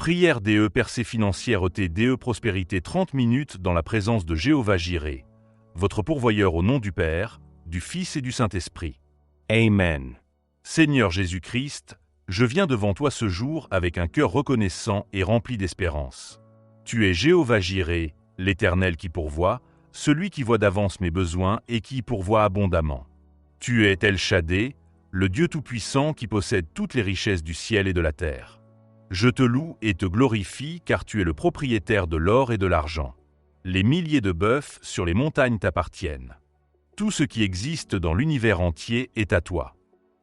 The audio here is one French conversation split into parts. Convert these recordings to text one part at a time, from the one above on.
Prière DE percée financière ETDE Prospérité 30 minutes dans la présence de Jéhovah Jireh, votre pourvoyeur au nom du Père, du Fils et du Saint-Esprit. Amen. Seigneur Jésus-Christ, je viens devant toi ce jour avec un cœur reconnaissant et rempli d'espérance. Tu es Jéhovah Jireh, l'Éternel qui pourvoit, celui qui voit d'avance mes besoins et qui pourvoit abondamment. Tu es El Shaddai, le Dieu Tout-Puissant qui possède toutes les richesses du ciel et de la terre. Je te loue et te glorifie car tu es le propriétaire de l'or et de l'argent. Les milliers de bœufs sur les montagnes t'appartiennent. Tout ce qui existe dans l'univers entier est à toi.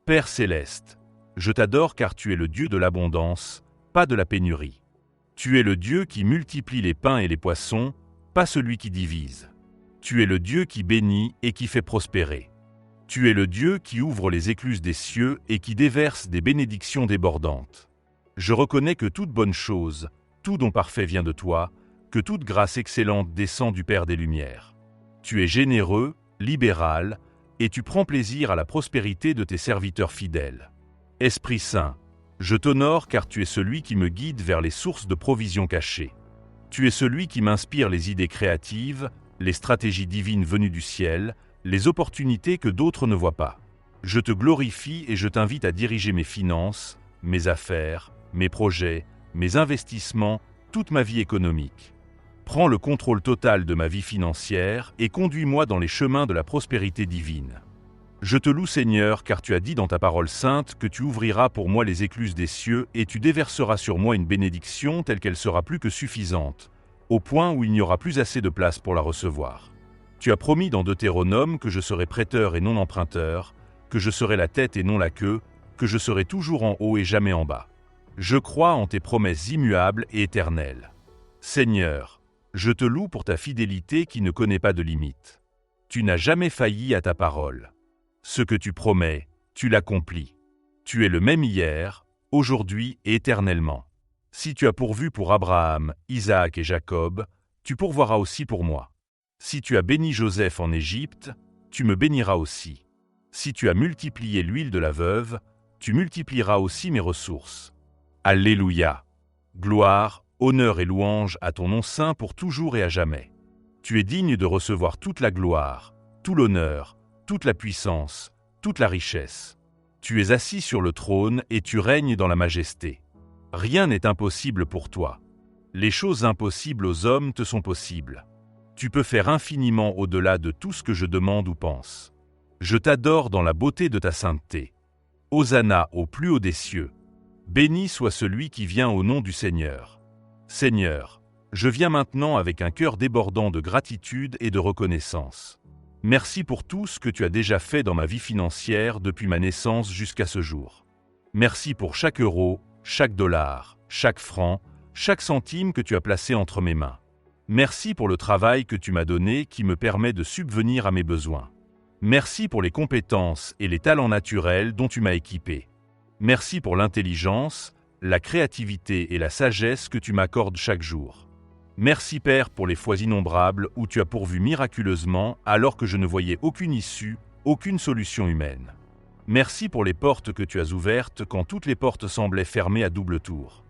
Père céleste, je t'adore car tu es le Dieu de l'abondance, pas de la pénurie. Tu es le Dieu qui multiplie les pains et les poissons, pas celui qui divise. Tu es le Dieu qui bénit et qui fait prospérer. Tu es le Dieu qui ouvre les écluses des cieux et qui déverse des bénédictions débordantes. Je reconnais que toute bonne chose, tout don parfait vient de toi, que toute grâce excellente descend du Père des Lumières. Tu es généreux, libéral, et tu prends plaisir à la prospérité de tes serviteurs fidèles. Esprit Saint, je t'honore car tu es celui qui me guide vers les sources de provisions cachées. Tu es celui qui m'inspire les idées créatives, les stratégies divines venues du ciel, les opportunités que d'autres ne voient pas. Je te glorifie et je t'invite à diriger mes finances, mes affaires, mes projets, mes investissements, toute ma vie économique. Prends le contrôle total de ma vie financière et conduis-moi dans les chemins de la prospérité divine. Je te loue Seigneur car tu as dit dans ta parole sainte que tu ouvriras pour moi les écluses des cieux et tu déverseras sur moi une bénédiction telle qu'elle sera plus que suffisante, au point où il n'y aura plus assez de place pour la recevoir. Tu as promis dans Deutéronome que je serai prêteur et non emprunteur, que je serai la tête et non la queue, que je serai toujours en haut et jamais en bas. Je crois en tes promesses immuables et éternelles. Seigneur, je te loue pour ta fidélité qui ne connaît pas de limite. Tu n'as jamais failli à ta parole. Ce que tu promets, tu l'accomplis. Tu es le même hier, aujourd'hui et éternellement. Si tu as pourvu pour Abraham, Isaac et Jacob, tu pourvoiras aussi pour moi. Si tu as béni Joseph en Égypte, tu me béniras aussi. Si tu as multiplié l'huile de la veuve, tu multiplieras aussi mes ressources. Alléluia. Gloire, honneur et louange à ton nom saint pour toujours et à jamais. Tu es digne de recevoir toute la gloire, tout l'honneur, toute la puissance, toute la richesse. Tu es assis sur le trône et tu règnes dans la majesté. Rien n'est impossible pour toi. Les choses impossibles aux hommes te sont possibles. Tu peux faire infiniment au-delà de tout ce que je demande ou pense. Je t'adore dans la beauté de ta sainteté. Hosanna au plus haut des cieux. Béni soit celui qui vient au nom du Seigneur. Seigneur, je viens maintenant avec un cœur débordant de gratitude et de reconnaissance. Merci pour tout ce que tu as déjà fait dans ma vie financière depuis ma naissance jusqu'à ce jour. Merci pour chaque euro, chaque dollar, chaque franc, chaque centime que tu as placé entre mes mains. Merci pour le travail que tu m'as donné qui me permet de subvenir à mes besoins. Merci pour les compétences et les talents naturels dont tu m'as équipé. Merci pour l'intelligence, la créativité et la sagesse que tu m'accordes chaque jour. Merci Père pour les fois innombrables où tu as pourvu miraculeusement alors que je ne voyais aucune issue, aucune solution humaine. Merci pour les portes que tu as ouvertes quand toutes les portes semblaient fermées à double tour.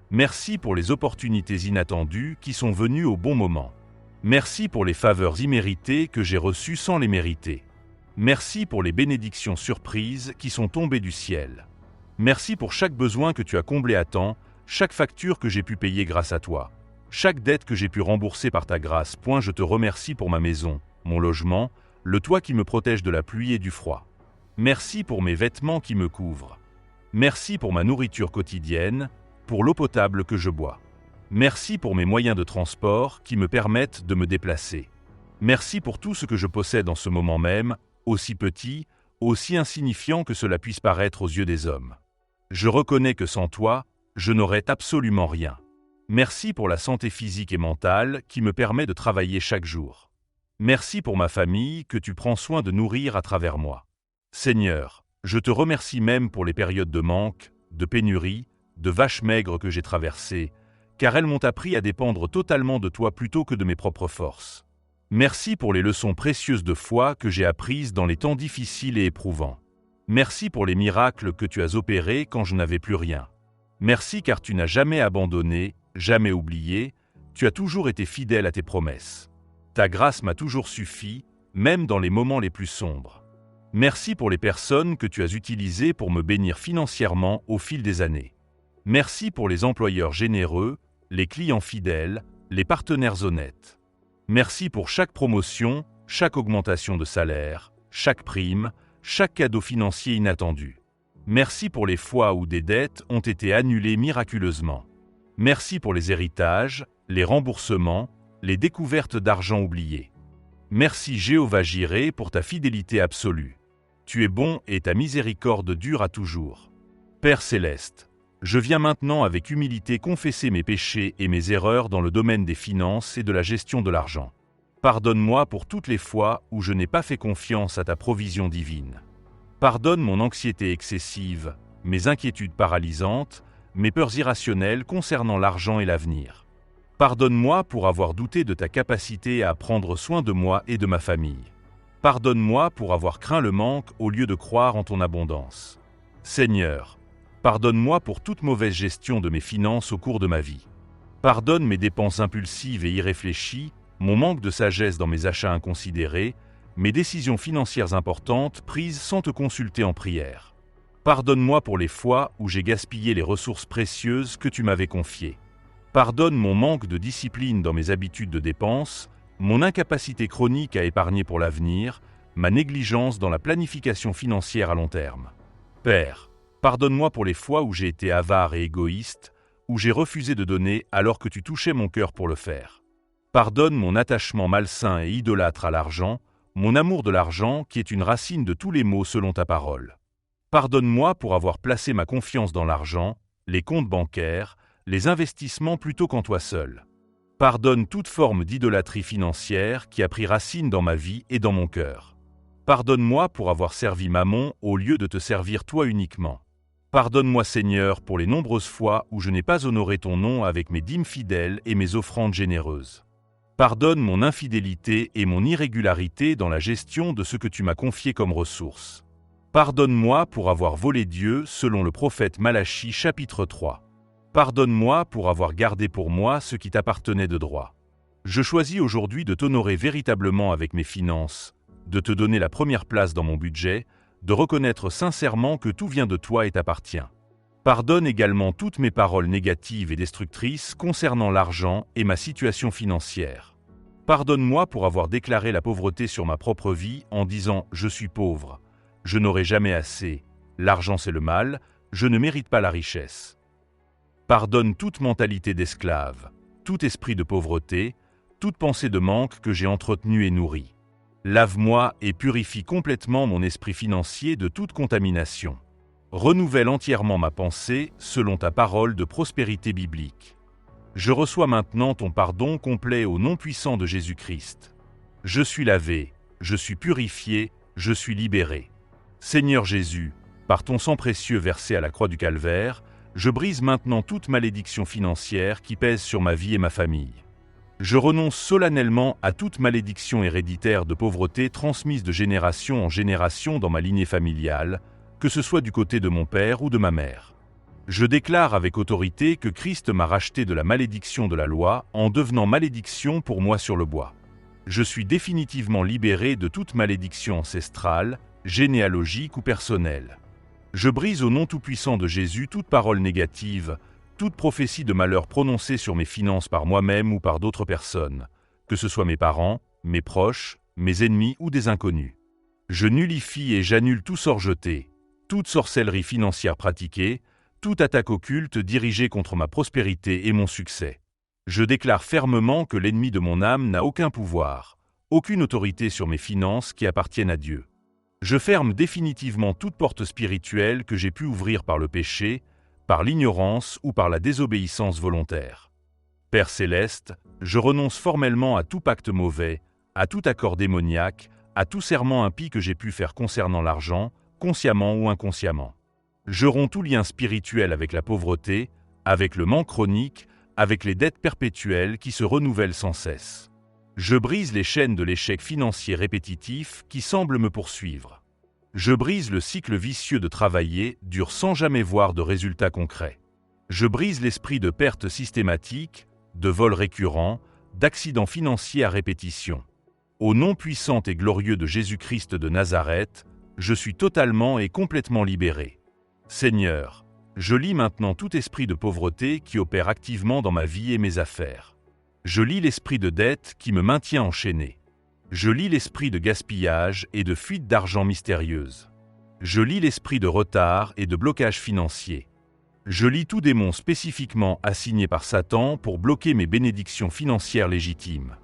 Merci pour les opportunités inattendues qui sont venues au bon moment. Merci pour les faveurs imméritées que j'ai reçues sans les mériter. Merci pour les bénédictions surprises qui sont tombées du ciel. Merci pour chaque besoin que tu as comblé à temps, chaque facture que j'ai pu payer grâce à toi, chaque dette que j'ai pu rembourser par ta grâce. Je te remercie pour ma maison, mon logement, le toit qui me protège de la pluie et du froid. Merci pour mes vêtements qui me couvrent. Merci pour ma nourriture quotidienne, pour l'eau potable que je bois. Merci pour mes moyens de transport qui me permettent de me déplacer. Merci pour tout ce que je possède en ce moment même, aussi petit, aussi insignifiant que cela puisse paraître aux yeux des hommes. Je reconnais que sans toi, je n'aurais absolument rien. Merci pour la santé physique et mentale qui me permet de travailler chaque jour. Merci pour ma famille que tu prends soin de nourrir à travers moi. Seigneur, je te remercie même pour les périodes de manque, de pénurie, de vaches maigres que j'ai traversées, car elles m'ont appris à dépendre totalement de toi plutôt que de mes propres forces. Merci pour les leçons précieuses de foi que j'ai apprises dans les temps difficiles et éprouvants. Merci pour les miracles que tu as opérés quand je n'avais plus rien. Merci car tu n'as jamais abandonné, jamais oublié, tu as toujours été fidèle à tes promesses. Ta grâce m'a toujours suffi, même dans les moments les plus sombres. Merci pour les personnes que tu as utilisées pour me bénir financièrement au fil des années. Merci pour les employeurs généreux, les clients fidèles, les partenaires honnêtes. Merci pour chaque promotion, chaque augmentation de salaire, chaque prime, chaque cadeau financier inattendu. Merci pour les fois où des dettes ont été annulées miraculeusement. Merci pour les héritages, les remboursements, les découvertes d'argent oublié. Merci Jéhovah Jireh pour ta fidélité absolue. Tu es bon et ta miséricorde dure à toujours. Père céleste, je viens maintenant avec humilité confesser mes péchés et mes erreurs dans le domaine des finances et de la gestion de l'argent. Pardonne-moi pour toutes les fois où je n'ai pas fait confiance à ta provision divine. Pardonne mon anxiété excessive, mes inquiétudes paralysantes, mes peurs irrationnelles concernant l'argent et l'avenir. Pardonne-moi pour avoir douté de ta capacité à prendre soin de moi et de ma famille. Pardonne-moi pour avoir craint le manque au lieu de croire en ton abondance. Seigneur, pardonne-moi pour toute mauvaise gestion de mes finances au cours de ma vie. Pardonne mes dépenses impulsives et irréfléchies, mon manque de sagesse dans mes achats inconsidérés, mes décisions financières importantes prises sans te consulter en prière. Pardonne-moi pour les fois où j'ai gaspillé les ressources précieuses que tu m'avais confiées. Pardonne mon manque de discipline dans mes habitudes de dépenses, mon incapacité chronique à épargner pour l'avenir, ma négligence dans la planification financière à long terme. Père, pardonne-moi pour les fois où j'ai été avare et égoïste, où j'ai refusé de donner alors que tu touchais mon cœur pour le faire. Pardonne mon attachement malsain et idolâtre à l'argent, mon amour de l'argent qui est une racine de tous les maux selon ta parole. Pardonne-moi pour avoir placé ma confiance dans l'argent, les comptes bancaires, les investissements plutôt qu'en toi seul. Pardonne toute forme d'idolâtrie financière qui a pris racine dans ma vie et dans mon cœur. Pardonne-moi pour avoir servi Mammon au lieu de te servir toi uniquement. Pardonne-moi Seigneur pour les nombreuses fois où je n'ai pas honoré ton nom avec mes dîmes fidèles et mes offrandes généreuses. Pardonne mon infidélité et mon irrégularité dans la gestion de ce que tu m'as confié comme ressources. Pardonne-moi pour avoir volé Dieu selon le prophète Malachie chapitre 3. Pardonne-moi pour avoir gardé pour moi ce qui t'appartenait de droit. Je choisis aujourd'hui de t'honorer véritablement avec mes finances, de te donner la première place dans mon budget, de reconnaître sincèrement que tout vient de toi et t'appartient. Pardonne également toutes mes paroles négatives et destructrices concernant l'argent et ma situation financière. Pardonne-moi pour avoir déclaré la pauvreté sur ma propre vie en disant « je suis pauvre », « je n'aurai jamais assez »,« l'argent c'est le mal »,« je ne mérite pas la richesse ». Pardonne toute mentalité d'esclave, tout esprit de pauvreté, toute pensée de manque que j'ai entretenue et nourrie. Lave-moi et purifie complètement mon esprit financier de toute contamination. Renouvelle entièrement ma pensée selon ta parole de prospérité biblique. Je reçois maintenant ton pardon complet au nom puissant de Jésus-Christ. Je suis lavé, je suis purifié, je suis libéré. Seigneur Jésus, par ton sang précieux versé à la croix du Calvaire, je brise maintenant toute malédiction financière qui pèse sur ma vie et ma famille. Je renonce solennellement à toute malédiction héréditaire de pauvreté transmise de génération en génération dans ma lignée familiale, que ce soit du côté de mon père ou de ma mère. Je déclare avec autorité que Christ m'a racheté de la malédiction de la loi en devenant malédiction pour moi sur le bois. Je suis définitivement libéré de toute malédiction ancestrale, généalogique ou personnelle. Je brise au nom tout-puissant de Jésus toute parole négative, toute prophétie de malheur prononcée sur mes finances par moi-même ou par d'autres personnes, que ce soit mes parents, mes proches, mes ennemis ou des inconnus. Je nullifie et j'annule tout sort jeté, toute sorcellerie financière pratiquée, toute attaque occulte dirigée contre ma prospérité et mon succès. Je déclare fermement que l'ennemi de mon âme n'a aucun pouvoir, aucune autorité sur mes finances qui appartiennent à Dieu. Je ferme définitivement toute porte spirituelle que j'ai pu ouvrir par le péché, par l'ignorance ou par la désobéissance volontaire. Père céleste, je renonce formellement à tout pacte mauvais, à tout accord démoniaque, à tout serment impie que j'ai pu faire concernant l'argent, consciemment ou inconsciemment. Je romps tout lien spirituel avec la pauvreté, avec le manque chronique, avec les dettes perpétuelles qui se renouvellent sans cesse. Je brise les chaînes de l'échec financier répétitif qui semblent me poursuivre. Je brise le cycle vicieux de travailler dur sans jamais voir de résultats concrets. Je brise l'esprit de perte systématique, de vol récurrent, d'accidents financiers à répétition. Au nom puissant et glorieux de Jésus-Christ de Nazareth, je suis totalement et complètement libéré. Seigneur, je lis maintenant tout esprit de pauvreté qui opère activement dans ma vie et mes affaires. Je lis l'esprit de dette qui me maintient enchaîné. Je lis l'esprit de gaspillage et de fuite d'argent mystérieuse. Je lis l'esprit de retard et de blocage financier. Je lis tout démon spécifiquement assigné par Satan pour bloquer mes bénédictions financières légitimes.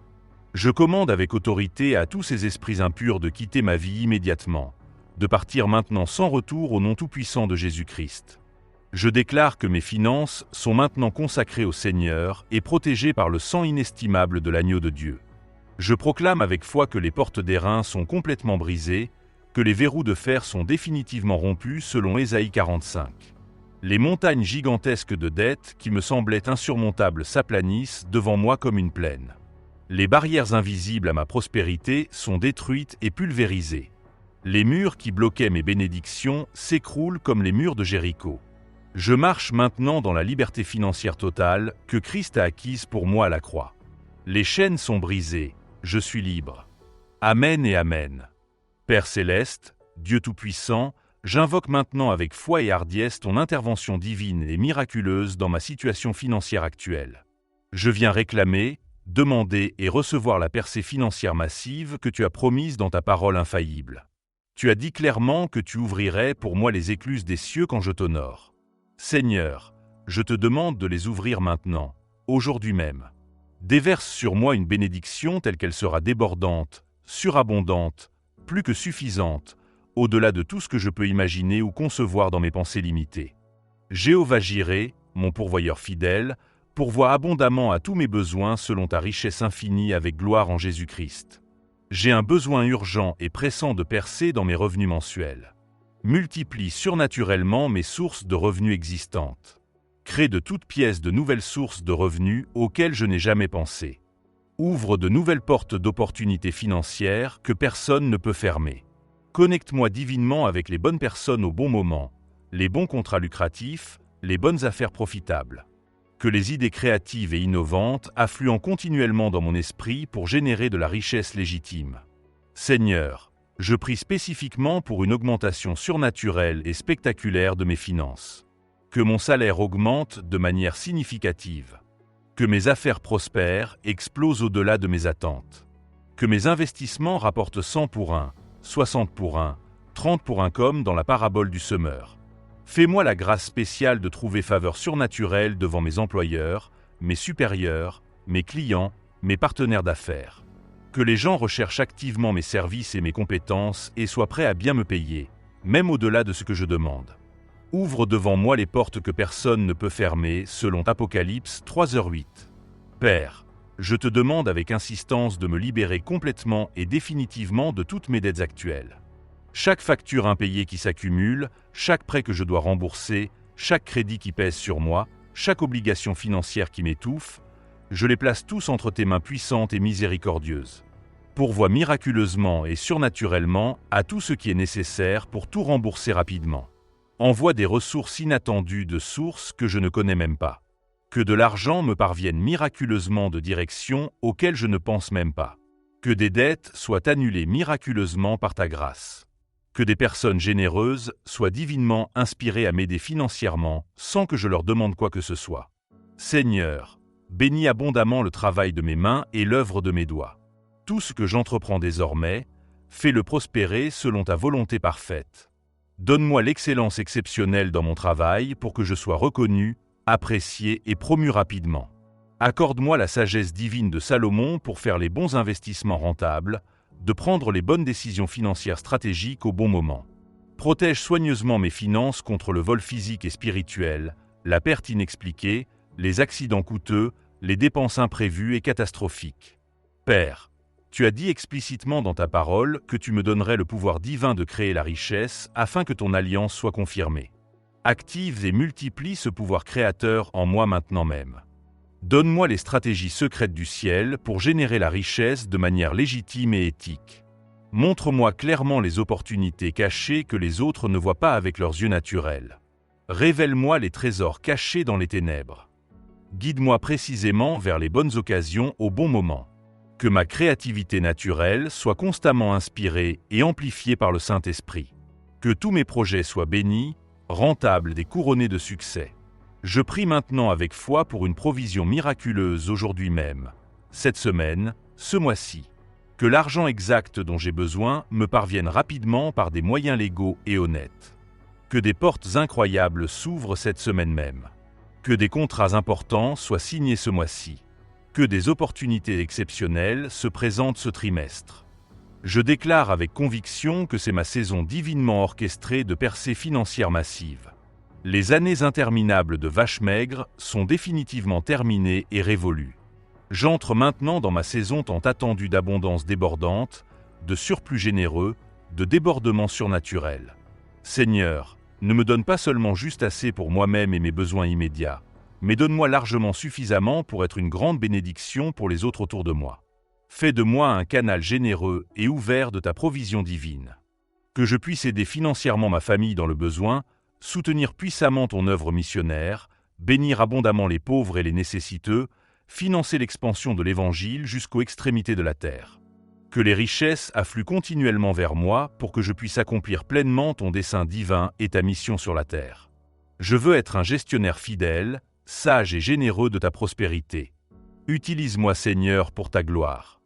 Je commande avec autorité à tous ces esprits impurs de quitter ma vie immédiatement, de partir maintenant sans retour au nom tout-puissant de Jésus-Christ. Je déclare que mes finances sont maintenant consacrées au Seigneur et protégées par le sang inestimable de l'agneau de Dieu. Je proclame avec foi que les portes d'airain sont complètement brisées, que les verrous de fer sont définitivement rompus selon Ésaïe 45. Les montagnes gigantesques de dettes qui me semblaient insurmontables s'aplanissent devant moi comme une plaine. Les barrières invisibles à ma prospérité sont détruites et pulvérisées. Les murs qui bloquaient mes bénédictions s'écroulent comme les murs de Jéricho. Je marche maintenant dans la liberté financière totale que Christ a acquise pour moi à la croix. Les chaînes sont brisées, je suis libre. Amen et Amen. Père céleste, Dieu Tout-Puissant, j'invoque maintenant avec foi et hardiesse ton intervention divine et miraculeuse dans ma situation financière actuelle. Je viens réclamer, demander et recevoir la percée financière massive que tu as promise dans ta parole infaillible. Tu as dit clairement que tu ouvrirais pour moi les écluses des cieux quand je t'honore. Seigneur, je te demande de les ouvrir maintenant, aujourd'hui même. Déverse sur moi une bénédiction telle qu'elle sera débordante, surabondante, plus que suffisante, au-delà de tout ce que je peux imaginer ou concevoir dans mes pensées limitées. Jéhovah Jireh, mon pourvoyeur fidèle, pourvoit abondamment à tous mes besoins selon ta richesse infinie avec gloire en Jésus-Christ. J'ai un besoin urgent et pressant de percer dans mes revenus mensuels. Multiplie surnaturellement mes sources de revenus existantes. Crée de toutes pièces de nouvelles sources de revenus auxquelles je n'ai jamais pensé. Ouvre de nouvelles portes d'opportunités financières que personne ne peut fermer. Connecte-moi divinement avec les bonnes personnes au bon moment, les bons contrats lucratifs, les bonnes affaires profitables. Que les idées créatives et innovantes affluent continuellement dans mon esprit pour générer de la richesse légitime. Seigneur, je prie spécifiquement pour une augmentation surnaturelle et spectaculaire de mes finances. Que mon salaire augmente de manière significative. Que mes affaires prospèrent, explosent au-delà de mes attentes. Que mes investissements rapportent 100 pour 1, 60 pour 1, 30 pour 1 comme dans la parabole du semeur. Fais-moi la grâce spéciale de trouver faveur surnaturelle devant mes employeurs, mes supérieurs, mes clients, mes partenaires d'affaires. Que les gens recherchent activement mes services et mes compétences et soient prêts à bien me payer, même au-delà de ce que je demande. Ouvre devant moi les portes que personne ne peut fermer, selon Apocalypse 3h08. Père, je te demande avec insistance de me libérer complètement et définitivement de toutes mes dettes actuelles. Chaque facture impayée qui s'accumule, chaque prêt que je dois rembourser, chaque crédit qui pèse sur moi, chaque obligation financière qui m'étouffe, je les place tous entre tes mains puissantes et miséricordieuses. Pourvois miraculeusement et surnaturellement à tout ce qui est nécessaire pour tout rembourser rapidement. Envoie des ressources inattendues de sources que je ne connais même pas. Que de l'argent me parvienne miraculeusement de directions auxquelles je ne pense même pas. Que des dettes soient annulées miraculeusement par ta grâce. Que des personnes généreuses soient divinement inspirées à m'aider financièrement sans que je leur demande quoi que ce soit. Seigneur, bénis abondamment le travail de mes mains et l'œuvre de mes doigts. Tout ce que j'entreprends désormais, fais-le prospérer selon ta volonté parfaite. Donne-moi l'excellence exceptionnelle dans mon travail pour que je sois reconnu, apprécié et promu rapidement. Accorde-moi la sagesse divine de Salomon pour faire les bons investissements rentables, de prendre les bonnes décisions financières stratégiques au bon moment. Protège soigneusement mes finances contre le vol physique et spirituel, la perte inexpliquée, les accidents coûteux, les dépenses imprévues et catastrophiques. Père, tu as dit explicitement dans ta parole que tu me donnerais le pouvoir divin de créer la richesse afin que ton alliance soit confirmée. Active et multiplie ce pouvoir créateur en moi maintenant même. Donne-moi les stratégies secrètes du ciel pour générer la richesse de manière légitime et éthique. Montre-moi clairement les opportunités cachées que les autres ne voient pas avec leurs yeux naturels. Révèle-moi les trésors cachés dans les ténèbres. Guide-moi précisément vers les bonnes occasions au bon moment. Que ma créativité naturelle soit constamment inspirée et amplifiée par le Saint-Esprit. Que tous mes projets soient bénis, rentables et couronnés de succès. Je prie maintenant avec foi pour une provision miraculeuse aujourd'hui même, cette semaine, ce mois-ci. Que l'argent exact dont j'ai besoin me parvienne rapidement par des moyens légaux et honnêtes. Que des portes incroyables s'ouvrent cette semaine même. Que des contrats importants soient signés ce mois-ci. Que des opportunités exceptionnelles se présentent ce trimestre. Je déclare avec conviction que c'est ma saison divinement orchestrée de percées financières massives. Les années interminables de vaches maigres sont définitivement terminées et révolues. J'entre maintenant dans ma saison tant attendue d'abondance débordante, de surplus généreux, de débordements surnaturels. Seigneur, ne me donne pas seulement juste assez pour moi-même et mes besoins immédiats, mais donne-moi largement suffisamment pour être une grande bénédiction pour les autres autour de moi. Fais de moi un canal généreux et ouvert de ta provision divine. Que je puisse aider financièrement ma famille dans le besoin, soutenir puissamment ton œuvre missionnaire, bénir abondamment les pauvres et les nécessiteux, financer l'expansion de l'Évangile jusqu'aux extrémités de la terre. Que les richesses affluent continuellement vers moi pour que je puisse accomplir pleinement ton dessein divin et ta mission sur la terre. Je veux être un gestionnaire fidèle, sage et généreux de ta prospérité. Utilise-moi, Seigneur, pour ta gloire.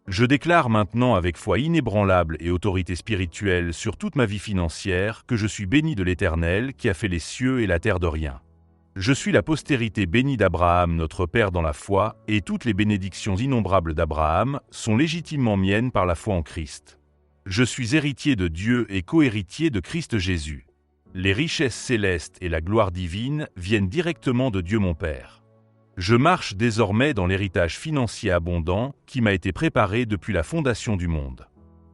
Je déclare maintenant avec foi inébranlable et autorité spirituelle sur toute ma vie financière que je suis béni de l'Éternel qui a fait les cieux et la terre de rien. Je suis la postérité bénie d'Abraham, notre Père dans la foi, et toutes les bénédictions innombrables d'Abraham sont légitimement miennes par la foi en Christ. Je suis héritier de Dieu et co-héritier de Christ Jésus. Les richesses célestes et la gloire divine viennent directement de Dieu mon Père. Je marche désormais dans l'héritage financier abondant qui m'a été préparé depuis la fondation du monde.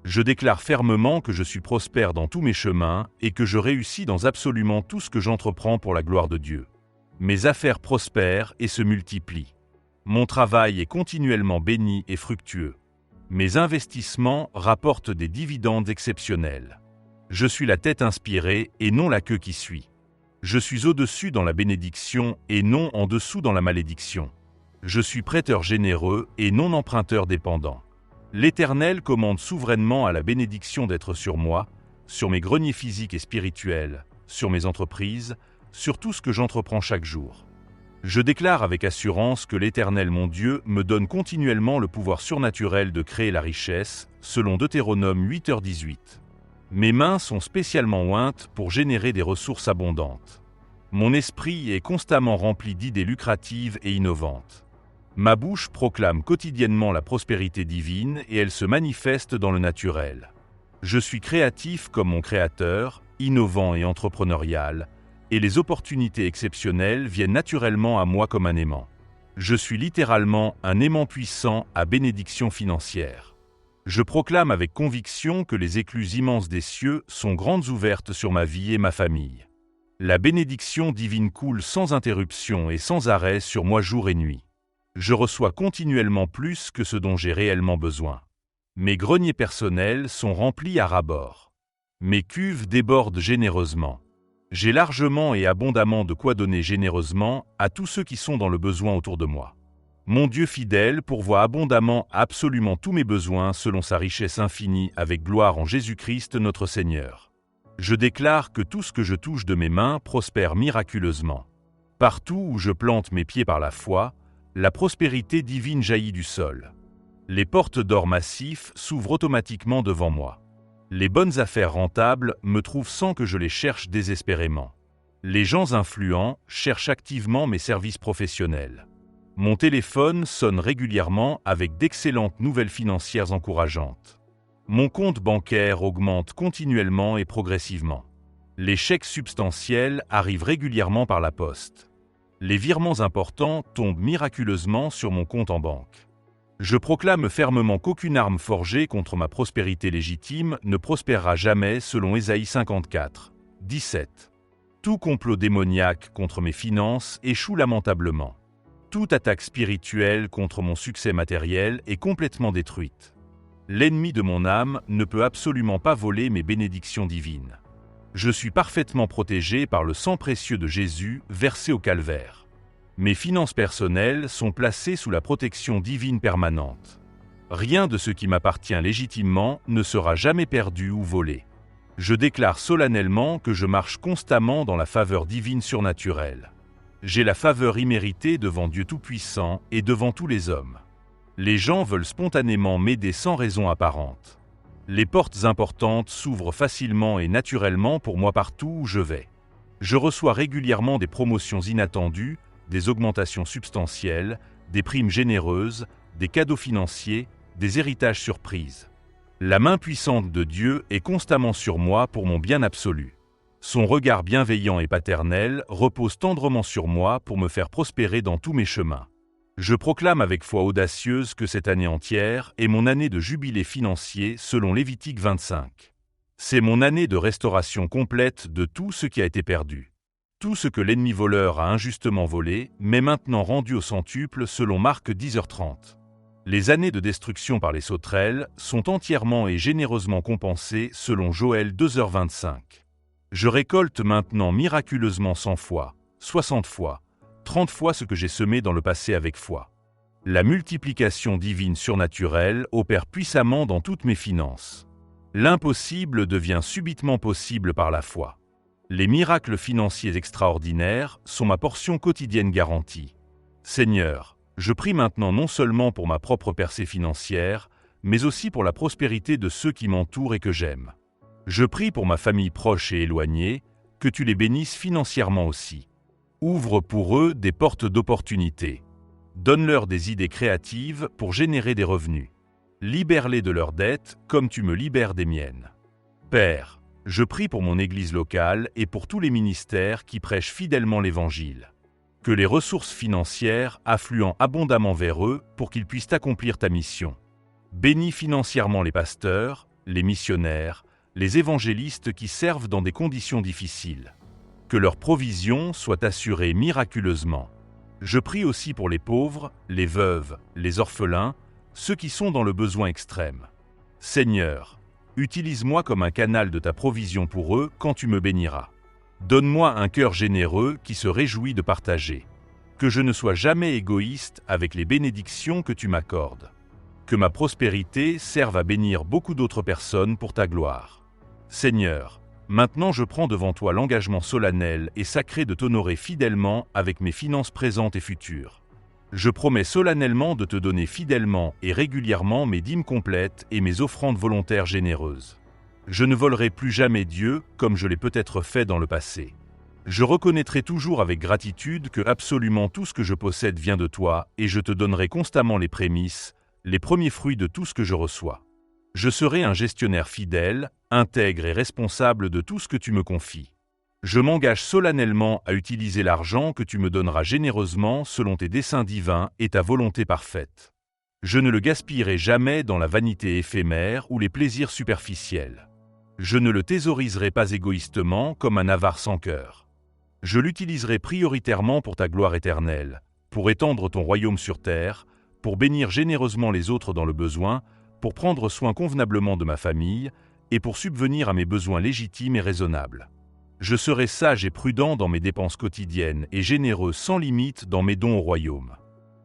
Je déclare fermement que je suis prospère dans tous mes chemins et que je réussis dans absolument tout ce que j'entreprends pour la gloire de Dieu. Mes affaires prospèrent et se multiplient. Mon travail est continuellement béni et fructueux. Mes investissements rapportent des dividendes exceptionnels. Je suis la tête inspirée et non la queue qui suit. Je suis au-dessus dans la bénédiction et non en dessous dans la malédiction. Je suis prêteur généreux et non emprunteur dépendant. L'Éternel commande souverainement à la bénédiction d'être sur moi, sur mes greniers physiques et spirituels, sur mes entreprises, sur tout ce que j'entreprends chaque jour. Je déclare avec assurance que l'Éternel mon Dieu me donne continuellement le pouvoir surnaturel de créer la richesse, selon Deutéronome 8h18. Mes mains sont spécialement ointes pour générer des ressources abondantes. Mon esprit est constamment rempli d'idées lucratives et innovantes. Ma bouche proclame quotidiennement la prospérité divine et elle se manifeste dans le naturel. Je suis créatif comme mon Créateur, innovant et entrepreneurial, et les opportunités exceptionnelles viennent naturellement à moi comme un aimant. Je suis littéralement un aimant puissant à bénédiction financière. Je proclame avec conviction que les écluses immenses des cieux sont grandes ouvertes sur ma vie et ma famille. La bénédiction divine coule sans interruption et sans arrêt sur moi jour et nuit. Je reçois continuellement plus que ce dont j'ai réellement besoin. Mes greniers personnels sont remplis à ras-bord. Mes cuves débordent généreusement. J'ai largement et abondamment de quoi donner généreusement à tous ceux qui sont dans le besoin autour de moi. Mon Dieu fidèle pourvoit abondamment absolument tous mes besoins selon sa richesse infinie avec gloire en Jésus-Christ notre Seigneur. Je déclare que tout ce que je touche de mes mains prospère miraculeusement. Partout où je plante mes pieds par la foi, la prospérité divine jaillit du sol. Les portes d'or massif s'ouvrent automatiquement devant moi. Les bonnes affaires rentables me trouvent sans que je les cherche désespérément. Les gens influents cherchent activement mes services professionnels. Mon téléphone sonne régulièrement avec d'excellentes nouvelles financières encourageantes. Mon compte bancaire augmente continuellement et progressivement. Les chèques substantiels arrivent régulièrement par la poste. Les virements importants tombent miraculeusement sur mon compte en banque. Je proclame fermement qu'aucune arme forgée contre ma prospérité légitime ne prospérera jamais selon Ésaïe 54, 17. Tout complot démoniaque contre mes finances échoue lamentablement. Toute attaque spirituelle contre mon succès matériel est complètement détruite. L'ennemi de mon âme ne peut absolument pas voler mes bénédictions divines. Je suis parfaitement protégé par le sang précieux de Jésus versé au calvaire. Mes finances personnelles sont placées sous la protection divine permanente. Rien de ce qui m'appartient légitimement ne sera jamais perdu ou volé. Je déclare solennellement que je marche constamment dans la faveur divine surnaturelle. J'ai la faveur imméritée devant Dieu Tout-Puissant et devant tous les hommes. Les gens veulent spontanément m'aider sans raison apparente. Les portes importantes s'ouvrent facilement et naturellement pour moi partout où je vais. Je reçois régulièrement des promotions inattendues, des augmentations substantielles, des primes généreuses, des cadeaux financiers, des héritages surprises. La main puissante de Dieu est constamment sur moi pour mon bien absolu. Son regard bienveillant et paternel repose tendrement sur moi pour me faire prospérer dans tous mes chemins. Je proclame avec foi audacieuse que cette année entière est mon année de jubilé financier selon Lévitique 25. C'est mon année de restauration complète de tout ce qui a été perdu. Tout ce que l'ennemi voleur a injustement volé m'est maintenant rendu au centuple selon Marc 10h30. Les années de destruction par les sauterelles sont entièrement et généreusement compensées selon Joël 2h25. Je récolte maintenant miraculeusement 100 fois, 60 fois, 30 fois ce que j'ai semé dans le passé avec foi. La multiplication divine surnaturelle opère puissamment dans toutes mes finances. L'impossible devient subitement possible par la foi. Les miracles financiers extraordinaires sont ma portion quotidienne garantie. Seigneur, je prie maintenant non seulement pour ma propre percée financière, mais aussi pour la prospérité de ceux qui m'entourent et que j'aime. Je prie pour ma famille proche et éloignée, que tu les bénisses financièrement aussi. Ouvre pour eux des portes d'opportunité. Donne-leur des idées créatives pour générer des revenus. Libère-les de leurs dettes comme tu me libères des miennes. Père, je prie pour mon Église locale et pour tous les ministères qui prêchent fidèlement l'Évangile. Que les ressources financières affluent abondamment vers eux pour qu'ils puissent accomplir ta mission. Bénis financièrement les pasteurs, les missionnaires, les évangélistes qui servent dans des conditions difficiles. Que leur provision soit assurée miraculeusement. Je prie aussi pour les pauvres, les veuves, les orphelins, ceux qui sont dans le besoin extrême. Seigneur, utilise-moi comme un canal de ta provision pour eux quand tu me béniras. Donne-moi un cœur généreux qui se réjouit de partager. Que je ne sois jamais égoïste avec les bénédictions que tu m'accordes. Que ma prospérité serve à bénir beaucoup d'autres personnes pour ta gloire. Seigneur, maintenant je prends devant toi l'engagement solennel et sacré de t'honorer fidèlement avec mes finances présentes et futures. Je promets solennellement de te donner fidèlement et régulièrement mes dîmes complètes et mes offrandes volontaires généreuses. Je ne volerai plus jamais Dieu comme je l'ai peut-être fait dans le passé. Je reconnaîtrai toujours avec gratitude que absolument tout ce que je possède vient de toi et je te donnerai constamment les prémices, les premiers fruits de tout ce que je reçois. Je serai un gestionnaire fidèle, intègre et responsable de tout ce que tu me confies. Je m'engage solennellement à utiliser l'argent que tu me donneras généreusement selon tes desseins divins et ta volonté parfaite. Je ne le gaspillerai jamais dans la vanité éphémère ou les plaisirs superficiels. Je ne le thésauriserai pas égoïstement comme un avare sans cœur. Je l'utiliserai prioritairement pour ta gloire éternelle, pour étendre ton royaume sur terre, pour bénir généreusement les autres dans le besoin, pour prendre soin convenablement de ma famille et pour subvenir à mes besoins légitimes et raisonnables. Je serai sage et prudent dans mes dépenses quotidiennes et généreux sans limite dans mes dons au royaume.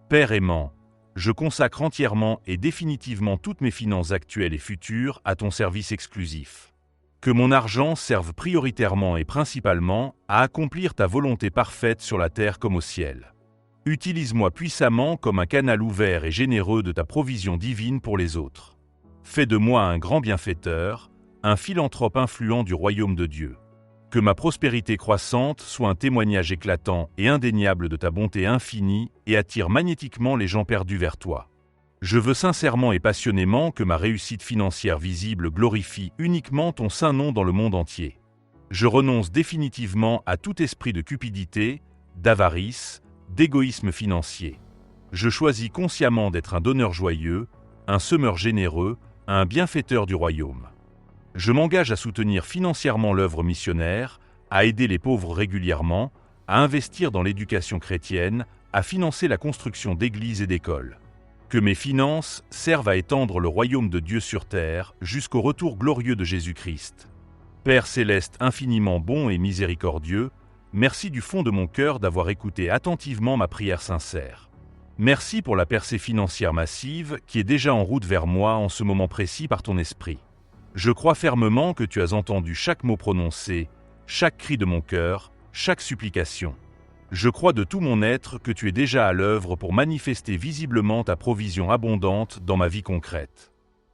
Père aimant, je consacre entièrement et définitivement toutes mes finances actuelles et futures à ton service exclusif. Que mon argent serve prioritairement et principalement à accomplir ta volonté parfaite sur la terre comme au ciel. Utilise-moi puissamment comme un canal ouvert et généreux de ta provision divine pour les autres. Fais de moi un grand bienfaiteur, un philanthrope influent du royaume de Dieu. Que ma prospérité croissante soit un témoignage éclatant et indéniable de ta bonté infinie et attire magnétiquement les gens perdus vers toi. Je veux sincèrement et passionnément que ma réussite financière visible glorifie uniquement ton saint nom dans le monde entier. Je renonce définitivement à tout esprit de cupidité, d'avarice, d'égoïsme financier. Je choisis consciemment d'être un donneur joyeux, un semeur généreux, un bienfaiteur du royaume. Je m'engage à soutenir financièrement l'œuvre missionnaire, à aider les pauvres régulièrement, à investir dans l'éducation chrétienne, à financer la construction d'églises et d'écoles. Que mes finances servent à étendre le royaume de Dieu sur terre jusqu'au retour glorieux de Jésus-Christ. Père céleste infiniment bon et miséricordieux, merci du fond de mon cœur d'avoir écouté attentivement ma prière sincère. Merci pour la percée financière massive qui est déjà en route vers moi en ce moment précis par ton esprit. Je crois fermement que tu as entendu chaque mot prononcé, chaque cri de mon cœur, chaque supplication. Je crois de tout mon être que tu es déjà à l'œuvre pour manifester visiblement ta provision abondante dans ma vie concrète.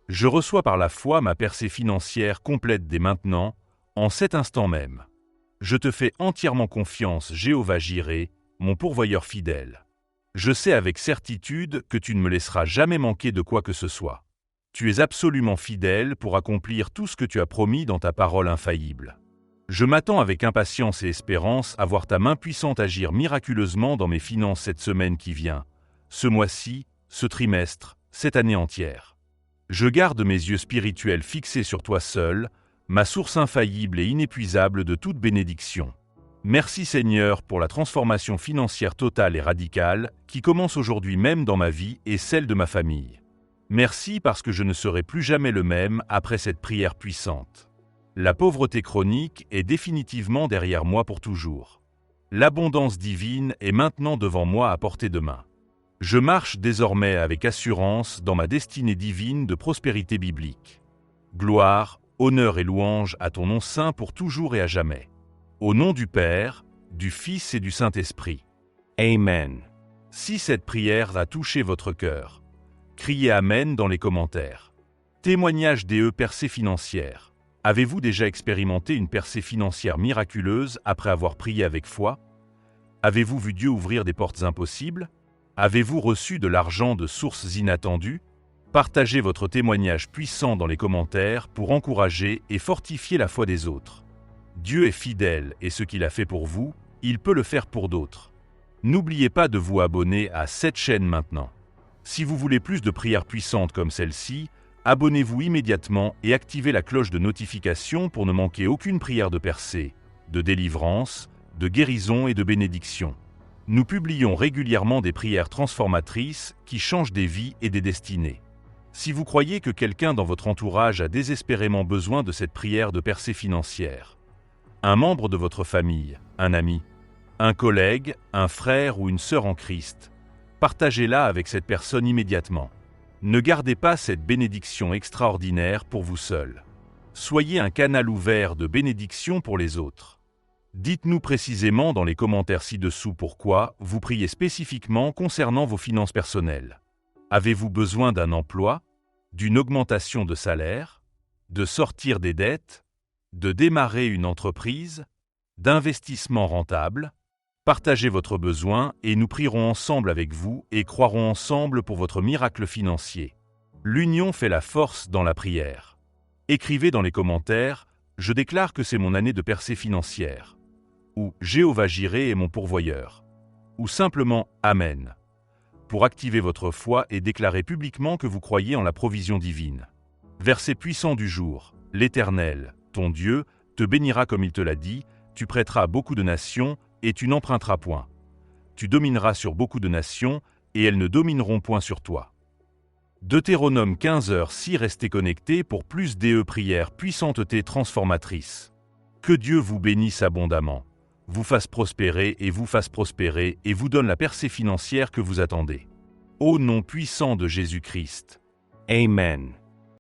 Je reçois par la foi ma percée financière complète dès maintenant, en cet instant même. Je te fais entièrement confiance, Jéhovah Jireh, mon pourvoyeur fidèle. Je sais avec certitude que tu ne me laisseras jamais manquer de quoi que ce soit. Tu es absolument fidèle pour accomplir tout ce que tu as promis dans ta parole infaillible. Je m'attends avec impatience et espérance à voir ta main puissante agir miraculeusement dans mes finances cette semaine qui vient, ce mois-ci, ce trimestre, cette année entière. Je garde mes yeux spirituels fixés sur toi seul, ma source infaillible et inépuisable de toute bénédiction. Merci Seigneur pour la transformation financière totale et radicale qui commence aujourd'hui même dans ma vie et celle de ma famille. Merci parce que je ne serai plus jamais le même après cette prière puissante. La pauvreté chronique est définitivement derrière moi pour toujours. L'abondance divine est maintenant devant moi à portée de main. Je marche désormais avec assurance dans ma destinée divine de prospérité biblique. Gloire, honneur et louange à ton nom saint pour toujours et à jamais. Au nom du Père, du Fils et du Saint-Esprit. Amen. Si cette prière a touché votre cœur, criez Amen dans les commentaires. Témoignage des percées financières. Avez-vous déjà expérimenté une percée financière miraculeuse après avoir prié avec foi? Avez-vous vu Dieu ouvrir des portes impossibles? Avez-vous reçu de l'argent de sources inattendues? Partagez votre témoignage puissant dans les commentaires pour encourager et fortifier la foi des autres. Dieu est fidèle et ce qu'il a fait pour vous, il peut le faire pour d'autres. N'oubliez pas de vous abonner à cette chaîne maintenant. Si vous voulez plus de prières puissantes comme celle-ci, abonnez-vous immédiatement et activez la cloche de notification pour ne manquer aucune prière de percée, de délivrance, de guérison et de bénédiction. Nous publions régulièrement des prières transformatrices qui changent des vies et des destinées. Si vous croyez que quelqu'un dans votre entourage a désespérément besoin de cette prière de percée financière, un membre de votre famille, un ami, un collègue, un frère ou une sœur en Christ, partagez-la avec cette personne immédiatement. Ne gardez pas cette bénédiction extraordinaire pour vous seul. Soyez un canal ouvert de bénédiction pour les autres. Dites-nous précisément dans les commentaires ci-dessous pourquoi vous priez spécifiquement concernant vos finances personnelles. Avez-vous besoin d'un emploi, d'une augmentation de salaire, de sortir des dettes, de démarrer une entreprise, d'investissement rentable? Partagez votre besoin et nous prierons ensemble avec vous et croirons ensemble pour votre miracle financier. L'union fait la force dans la prière. Écrivez dans les commentaires « Je déclare que c'est mon année de percée financière » ou « Jéhovah Jireh est mon pourvoyeur » ou simplement « Amen » pour activer votre foi et déclarer publiquement que vous croyez en la provision divine. Verset puissant du jour. L'Éternel, ton Dieu, te bénira comme il te l'a dit, tu prêteras à beaucoup de nations et tu n'emprunteras point. Tu domineras sur beaucoup de nations et elles ne domineront point sur toi. Deutéronome 15h6. Restez connectés pour plus prières puissantes transformatrices. Que Dieu vous bénisse abondamment, vous fasse prospérer et vous donne la percée financière que vous attendez. Au nom puissant de Jésus-Christ. Amen.